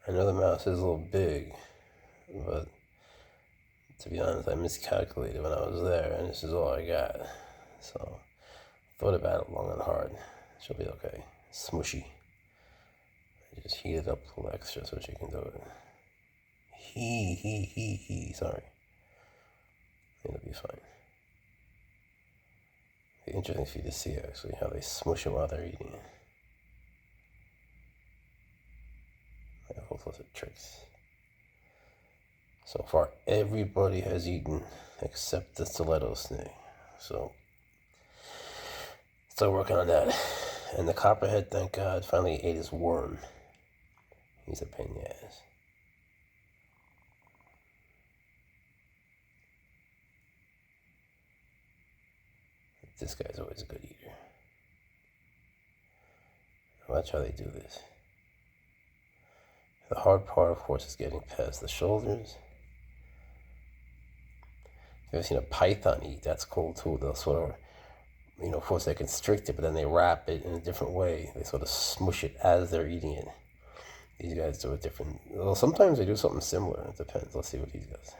I know the mouse is a little big, but to be honest, I miscalculated when I was there, and this is all I got. So, thought about it long and hard. She'll be okay. Smushy. I just heat it up a little extra so she can do it. Sorry. It'll be fine. It'll be interesting for you to see, actually, how they smush it while they're eating it. I have all sorts of tricks. So far, everybody has eaten except the rattlesnake. So, still working on that. And the copperhead, thank God, finally ate his worm. He's a pain in the ass. This guy's always a good eater. Watch how they do this. The hard part, of course, is getting past the shoulders. If you've ever seen a python eat, that's cool too. They'll sort of, of course they constrict it, but then they wrap it in a different way. They sort of smush it as they're eating it. These guys do it different. Well, sometimes they do something similar. It depends. Let's see what he does.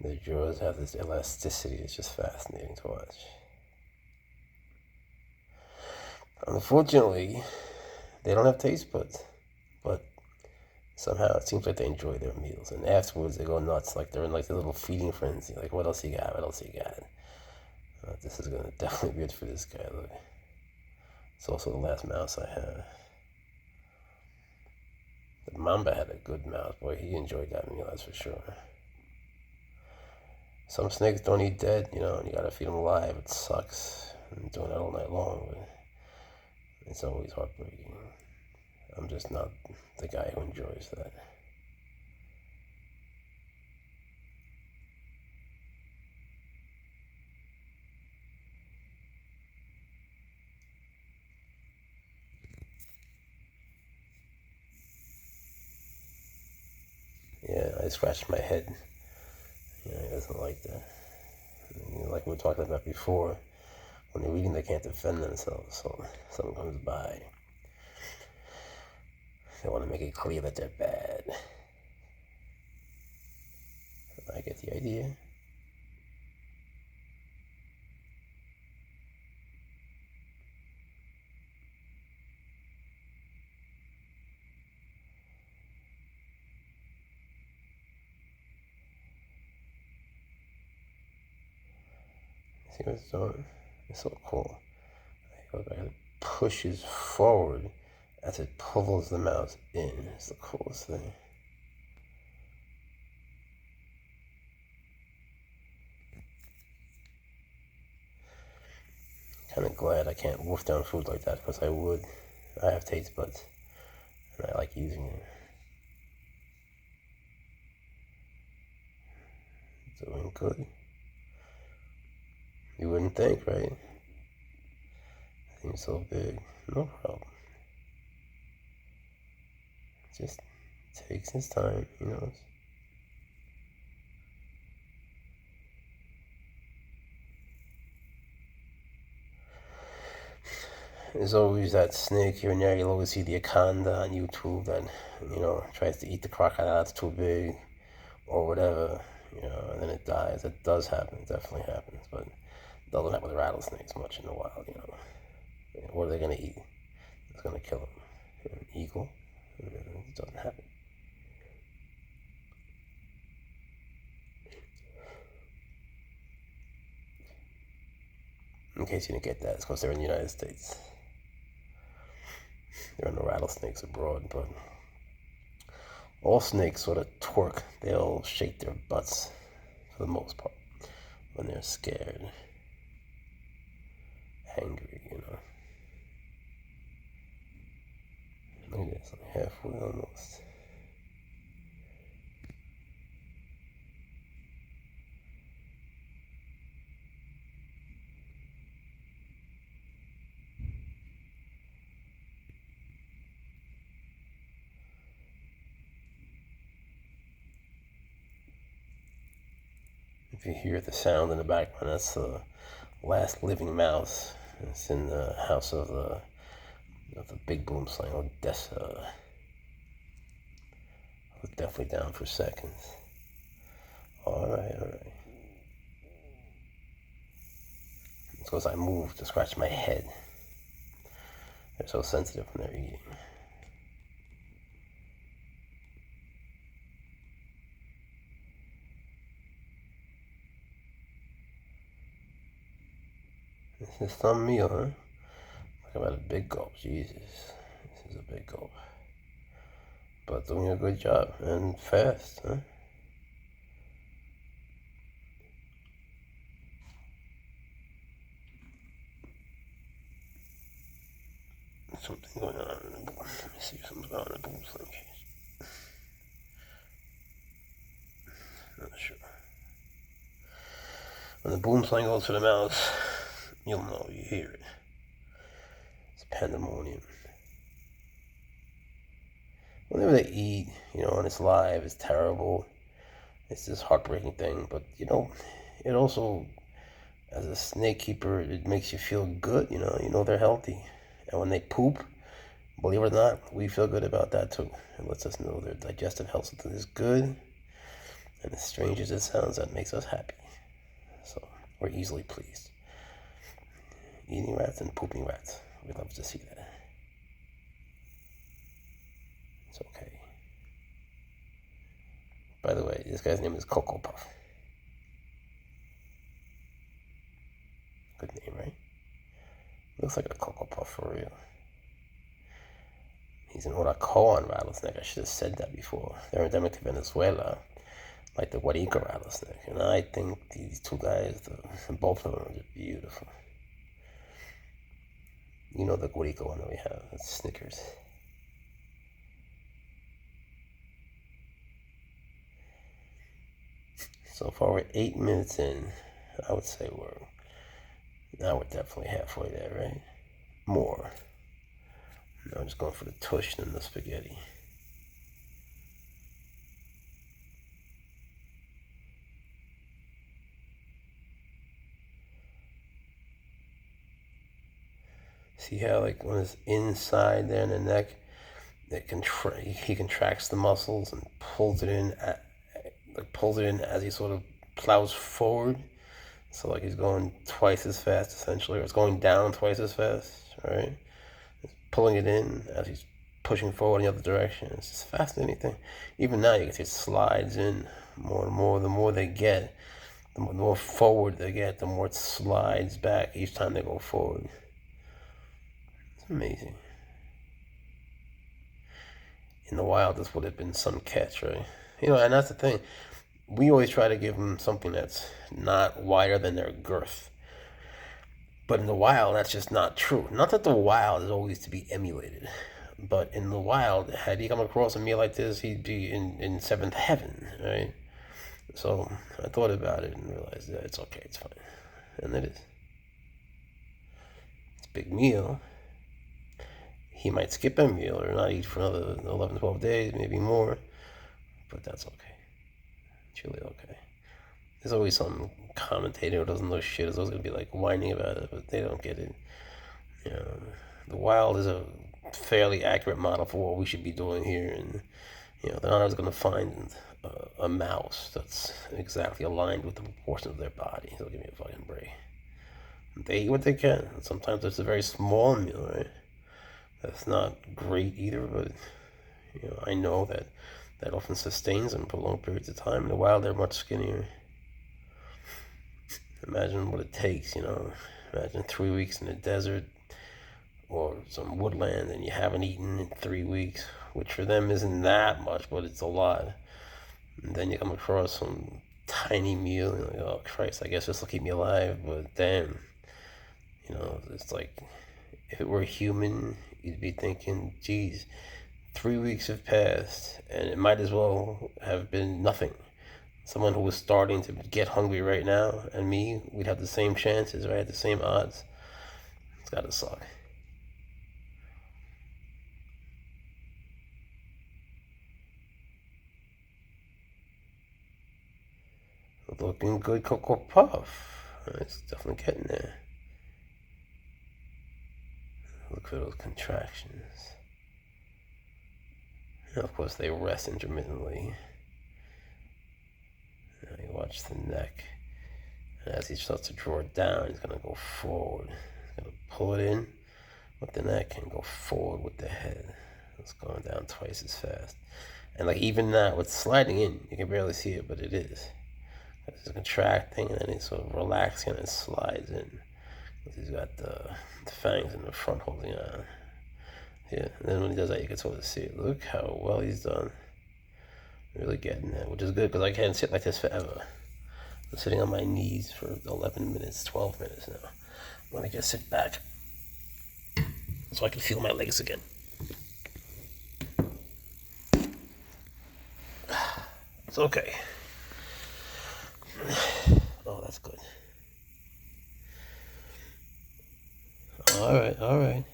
Their jaws have this elasticity. It's just fascinating to watch. Unfortunately, they don't have taste buds, but somehow it seems like they enjoy their meals. And afterwards, they go nuts, like they're in like a little feeding frenzy. Like, what else you got? What else you got? This is gonna definitely be good for this guy. Look, it's also the last mouse I have. The Mamba had a good mouse. Boy, he enjoyed that meal, that's for sure. Some snakes don't eat dead, and you gotta feed them alive. It sucks. I'm doing that all night long, but it's always heartbreaking. I'm just not the guy who enjoys that. Yeah, I scratched my head. He doesn't like that. Like we were talking about before, when they're eating, they can't defend themselves. So someone comes by, they want to make it clear that they're bad. I get the idea. See what it's doing? It's so cool. It pushes forward as it pulls the mouse in. It's the coolest thing. Kind of glad I can't wolf down food like that, because I would. I have taste buds, and I like using them. Doing good. You wouldn't think, right? Seems so big. No problem. Just takes his time, There's always that snake here and there. You'll always see the anaconda on YouTube that, tries to eat the crocodile. It's too big, or whatever, and then it dies. It does happen. It definitely happens, but it doesn't happen with rattlesnakes much in the wild, What are they going to eat? It's going to kill them. An eagle? It doesn't happen. In case you didn't get that, it's because they're in the United States. There are no rattlesnakes abroad, but all snakes sort of twerk. They'll shake their butts for the most part when they're scared. hangry, you know. Look at this, like halfway almost. If you hear the sound in the background, that's the last living mouse. It's in the house of the big boom slang. Odessa. I was definitely down for seconds. Alright. It's because I moved to scratch my head. They're so sensitive when they're eating. This is some meal, huh? Talk about a big gulp, Jesus. This is a big gulp. But doing a good job, and fast, huh? Something going on in the boom. Let me see if something's going on in the boom sling cage. Not sure. When the boom sling goes to the mouse, you'll know, you hear it. It's pandemonium. Whenever they eat, you know, and it's live, it's terrible. It's this heartbreaking thing, but you know, it also, as a snake keeper, it makes you feel good, you know they're healthy. And when they poop, believe it or not, we feel good about that too. It lets us know their digestive health is good. And as strange as it sounds, that makes us happy. So we're easily pleased. Eating rats and pooping rats. We love to see that. It's okay. By the way, this guy's name is Cocoa Puff. Good name, right? Looks like a Cocoa Puff for real. He's an Oracoan rattlesnake. I should have said that before. They're endemic to Venezuela, like the Guarico rattlesnake. And I think these two guys, both of them are just beautiful. You know the Guarico one that we have, it's Snickers. So far we're 8 minutes in. I would say we're definitely halfway there, right? More. Now I'm just going for the tush and the spaghetti. See how, like, when it's inside there in the neck, he contracts the muscles and pulls it in, as he sort of plows forward. So like he's going twice as fast, essentially, or it's going down twice as fast, right? It's pulling it in as he's pushing forward in the other direction. It's just fascinating thing. Even now, you can see it slides in more and more. The more they get, the more forward they get, the more it slides back each time they go forward. It's amazing. In the wild, this would have been some catch, right? You know, and that's the thing. We always try to give them something that's not wider than their girth. But in the wild, that's just not true. Not that the wild is always to be emulated. But in the wild, had he come across a meal like this, he'd be in seventh heaven, right? So I thought about it and realized that it's okay, it's fine. And it is. It's a big meal. He might skip a meal or not eat for another 11, 12 days, maybe more. But that's okay. It's really okay. There's always some commentator who doesn't know shit is always going to be like whining about it, but they don't get it. You know, the wild is a fairly accurate model for what we should be doing here, and you know, they're not always going to find a mouse that's exactly aligned with the proportion of their body. They'll give me a fucking break. They eat what they can. Sometimes it's a very small meal, right? That's not great either, but you know, I know that often sustains them for long periods of time. In the wild, they're much skinnier. Imagine what it takes, you know. Imagine 3 weeks in the desert or some woodland and you haven't eaten in 3 weeks, which for them isn't that much, but it's a lot. And then you come across some tiny meal, and you're like, oh Christ, I guess this will keep me alive, but damn, You know, it's like if it were human, you'd be thinking, geez, 3 weeks have passed, and it might as well have been nothing. Someone who was starting to get hungry right now, and me, we'd have the same chances, right? The same odds. It's gotta suck. Looking good, Cocoa Puff. It's definitely getting there. Look for those contractions. And of course, they rest intermittently. Now you watch the neck. And as he starts to draw it down, he's going to go forward. He's going to pull it in with the neck and go forward with the head. It's going down twice as fast. And like even now, it's sliding in. You can barely see it, but it is. It's contracting, and then it's sort of relaxing, and it slides in. He's got the fangs in the front holding on. Yeah, and then when he does that, you can sort of see it. Look how well he's done. Really getting there, which is good, because I can't sit like this forever. I'm sitting on my knees for 11 minutes, 12 minutes now. Let me just sit back so I can feel my legs again. It's okay. Oh, that's good. All right.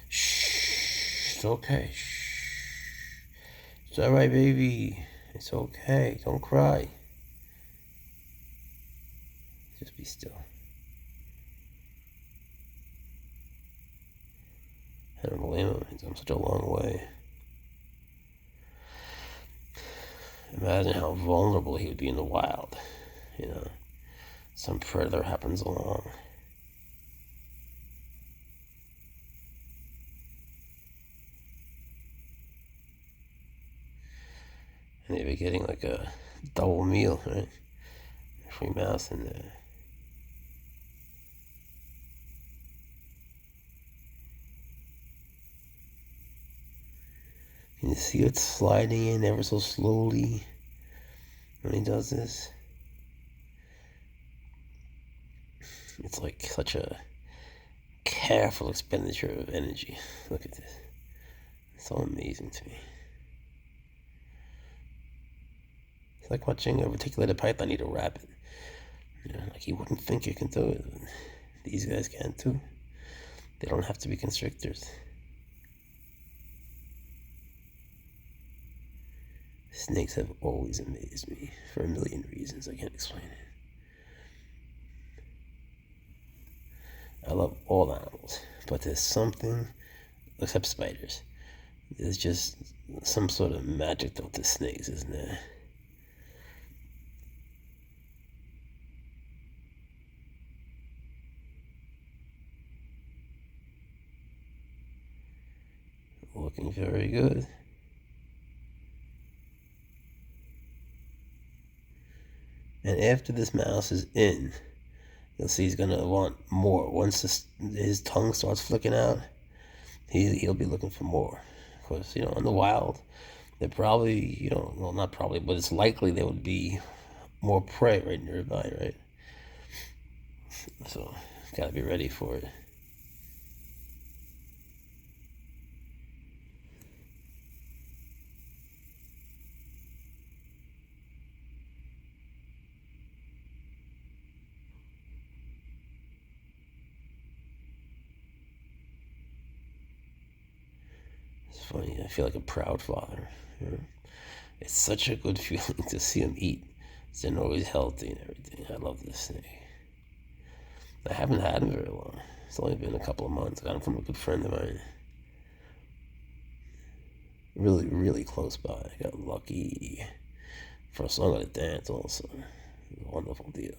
Shh, it's okay. Shh. It's all right, baby. It's okay. Don't cry. Just be still. I don't blame him. He's come such a long way. Imagine how vulnerable he would be in the wild. You know, some predator happens along. And they'd be getting like a double meal, right? Free mouse in there. Can you see it sliding in ever so slowly when he does this? It's like such a careful expenditure of energy. Look at this. It's so amazing to me. It's like watching a reticulated python eat a rabbit. You know, like you wouldn't think you can do it. These guys can too. They don't have to be constrictors. Snakes have always amazed me for a million reasons. I can't explain it. I love all animals, but there's something, except spiders, there's just some sort of magic though to snakes, isn't there? Looking very good. And after this mouse is in, you'll see he's gonna want more. Once his tongue starts flicking out, he'll be looking for more. Of course, you know, in the wild, they're probably, you know, well, not probably, but it's likely there would be more prey right nearby, right? So, gotta be ready for it. It's funny, I feel like a proud father. You know? It's such a good feeling to see him eat. They're always healthy and everything. I love this snake. I haven't had him very long. It's only been a couple of months. I got him from a good friend of mine. Really, really close by. I got lucky. For a song at a dance also. It was a wonderful deal.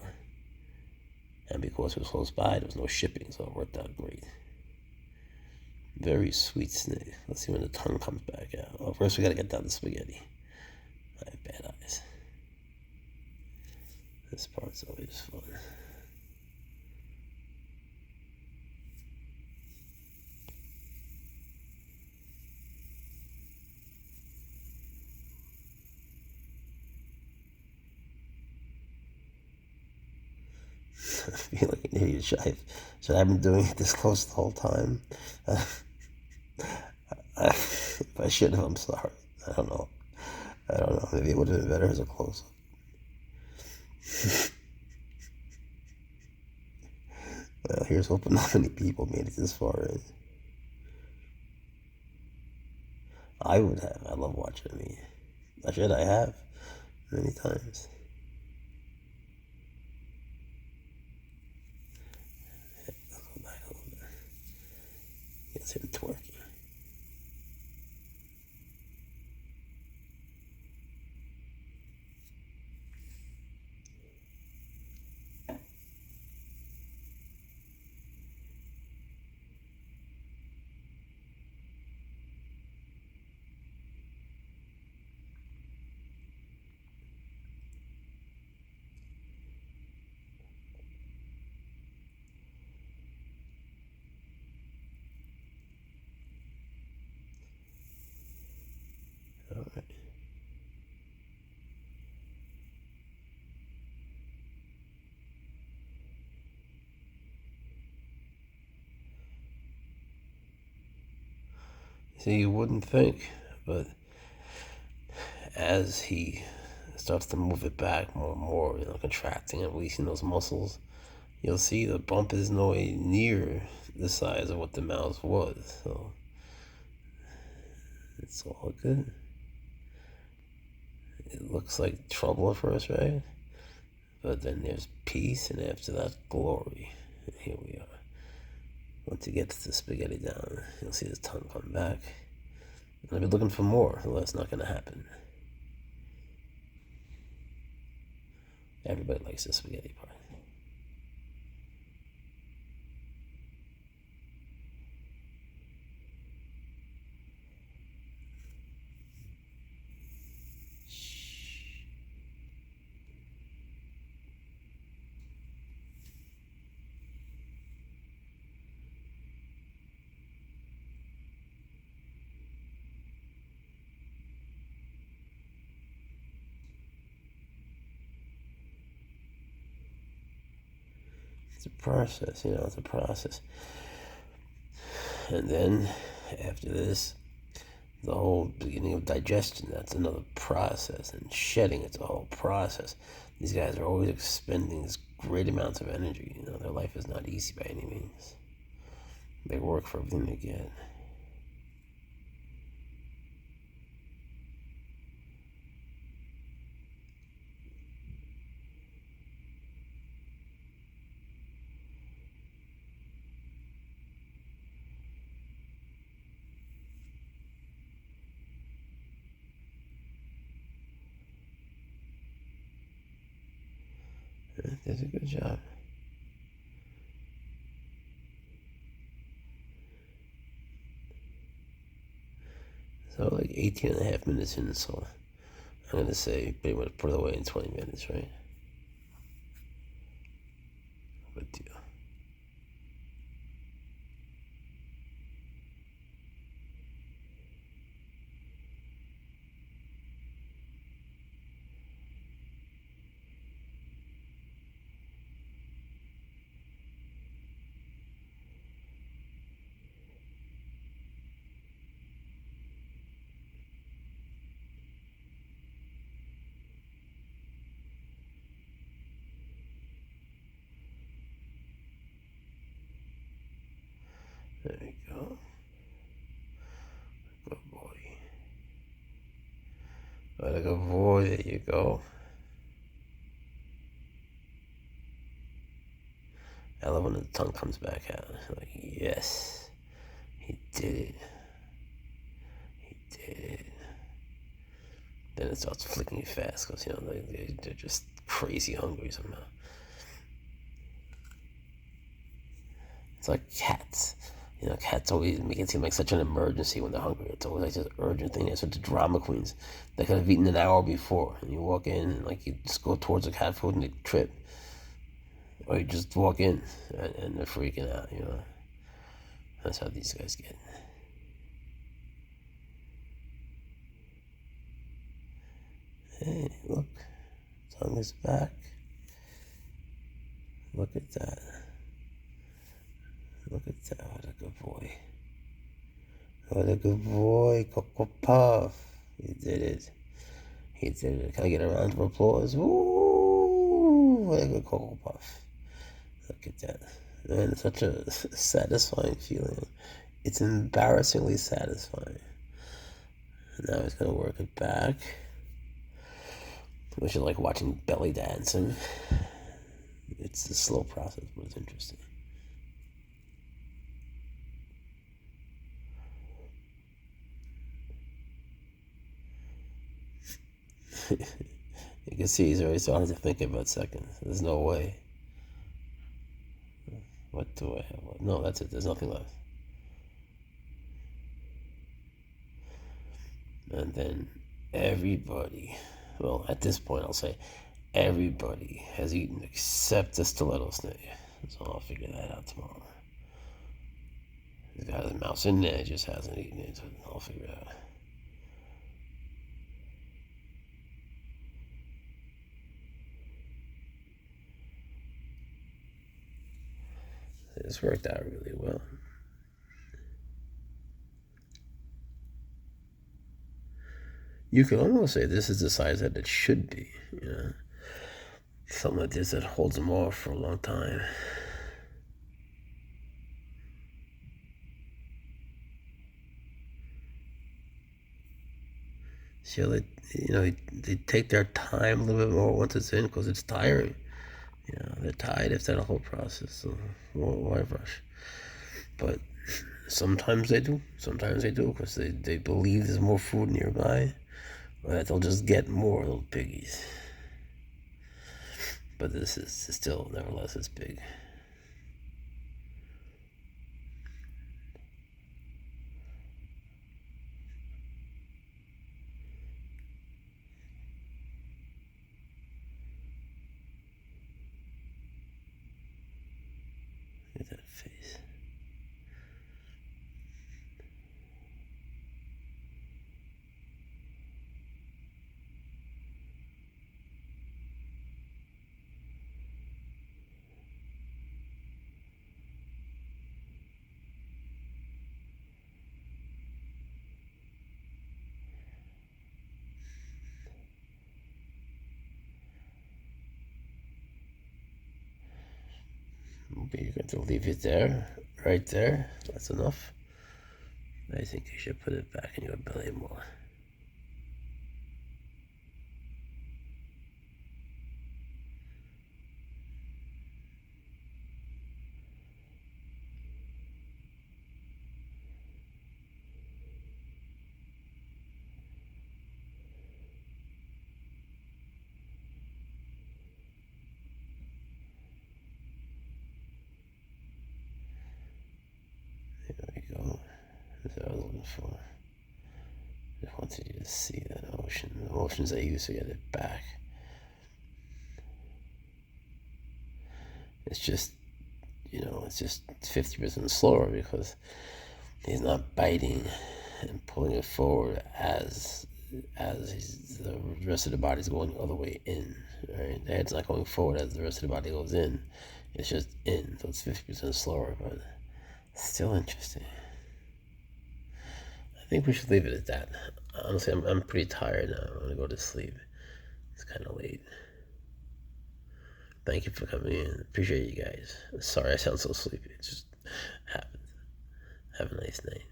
And because it was close by, there was no shipping, so it worked out great. Very sweet snake. Let's see when the tongue comes back out. Well, first we gotta get down the spaghetti. I have bad eyes. This part's always fun. I feel like Should I have been doing it this close the whole time? If I should have, I'm sorry. I don't know. Maybe it would have been better as a close-up. Well, here's hoping not many people made it this far in. I would have. I love watching me. I have many times. Go back a little bit. It's him twerking. All right. See, you wouldn't think, but as he starts to move it back more and more, contracting and releasing those muscles, you'll see the bump is nowhere near the size of what the mouse was. So it's all good. It looks like trouble at first, right? But then there's peace, and after that, glory. And here we are. Once he gets the spaghetti down, you'll see his tongue come back. And I'll be looking for more, although that's not going to happen. Everybody likes the spaghetti part. It's a process, it's a process. And then, after this, the whole beginning of digestion, that's another process. And shedding, it's a whole process. These guys are always expending this great amounts of energy. Their life is not easy by any means. They work for everything they get. Does a good job. So like 18 and a half minutes in, so I'm going to say pretty much put it away in 20 minutes, right? Good deal. There we go. Good boy. What a good boy. There you go. I love when the tongue comes back out. Like, yes, he did it. He did it. Then it starts flicking fast because, they're just crazy hungry somehow. It's like cats. Cats always make it seem like such an emergency when they're hungry. It's always like this urgent thing. They're such drama queens. They could have eaten an hour before, and you walk in, and you just go towards the cat food and they trip. Or you just walk in, and they're freaking out, That's how these guys get. Hey, look. Tongue is back. Look at that. Look at that. What a good boy. What a good boy. Cocoa Puff. He did it. He did it. Can I get a round of applause? Woo! What a good Cocoa Puff. Look at that. Man, it's such a satisfying feeling. It's embarrassingly satisfying. Now he's going to work it back. Which is like watching belly dancing. It's a slow process, but it's interesting. You can see he's already starting to think about seconds. There's no way. What do I have? No, that's it. There's nothing left. And then everybody, well, at this point I'll say everybody has eaten except the stiletto snake. So I'll figure that out tomorrow. He's got his mouse in there, just hasn't eaten it, so I'll figure it out. This worked out really well. You could almost say this is the size that it should be, you know. Something like this that holds them off for a long time. So they take their time a little bit more once it's in because it's tiring. You know, they're tired if that whole process, so why rush? But sometimes they do because they believe there's more food nearby, or that they'll just get more little piggies. But this is still, nevertheless, it's big. Look at that face. Okay, you're going to leave it there, right there. That's enough. I think you should put it back in your belly more. There we go. That's what I was looking for. Just wanted you to see that emotion. The emotions I use to get it back. It's just, it's just 50% slower because he's not biting and pulling it forward as the rest of the body's going the other way in. Right? The head's not going forward as the rest of the body goes in. It's just in, so it's 50% slower, but still interesting. I think we should leave it at that. Honestly, I'm pretty tired now. I'm gonna go to sleep. It's kind of late. Thank you for coming in. Appreciate you guys. Sorry I sound so sleepy. It just happens. Have a nice night.